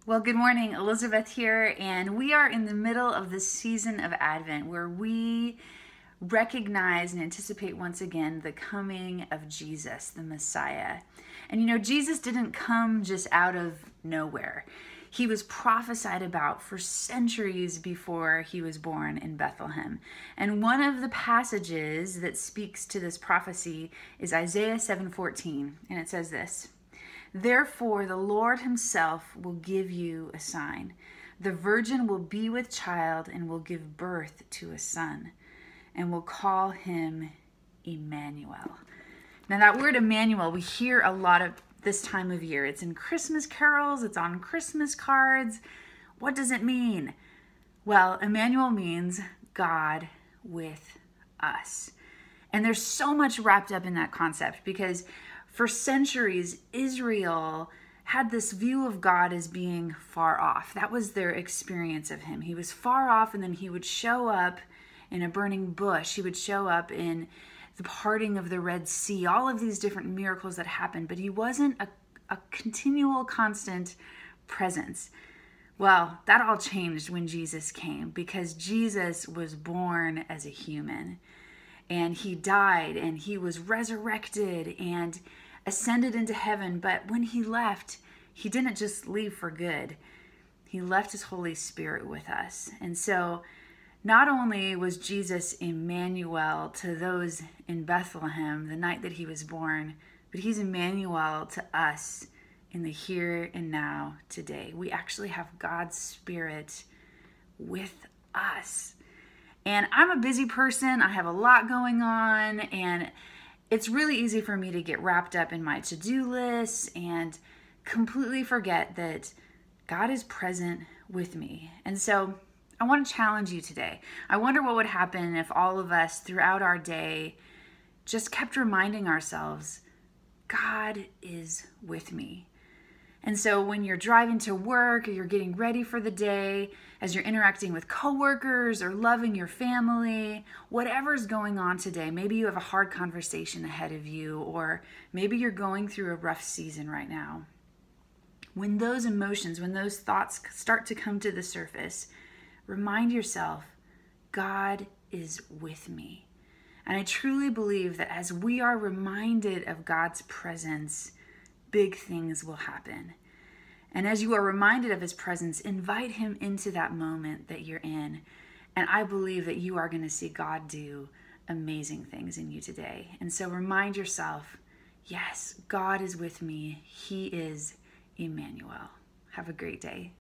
Well, good morning. Elizabeth here, and we are in the middle of the season of Advent where we recognize and anticipate once again the coming of Jesus, the Messiah. And Jesus didn't come just out of nowhere. He was prophesied about for centuries before he was born in Bethlehem. And one of the passages that speaks to this prophecy is Isaiah 7:14, and it says this: "Therefore, the Lord himself will give you a sign. The virgin will be with child and will give birth to a son, and will call him Immanuel." Now, that word Emmanuel, we hear a lot of this time of year. It's in Christmas carols, it's on Christmas cards. What does it mean? Well, Emmanuel means God with us. And there's so much wrapped up in that concept because for centuries, Israel had this view of God as being far off. That was their experience of him. He was far off, and then he would show up in a burning bush. He would show up in the parting of the Red Sea, all of these different miracles that happened, but he wasn't a continual, constant presence. Well, that all changed when Jesus came, because Jesus was born as a human, and he died, and he was resurrected and ascended into heaven. But when he left, he didn't just leave for good. He left his Holy Spirit with us. And so not only was Jesus Emmanuel to those in Bethlehem the night that he was born, but he's Emmanuel to us in the here and now today. We actually have God's Spirit with us. And I'm a busy person. I have a lot going on, and it's really easy for me to get wrapped up in my to-do lists and completely forget that God is present with me. And so I want to challenge you today. I wonder what would happen if all of us throughout our day just kept reminding ourselves, God is with me. And so when you're driving to work or you're getting ready for the day, as you're interacting with coworkers or loving your family, whatever's going on today, maybe you have a hard conversation ahead of you, or maybe you're going through a rough season right now. When those emotions, when those thoughts start to come to the surface, remind yourself, God is with me. And I truly believe that as we are reminded of God's presence, big things will happen. And as you are reminded of his presence, invite him into that moment that you're in. And I believe that you are going to see God do amazing things in you today. And so remind yourself, yes, God is with me. He is Emmanuel. Have a great day.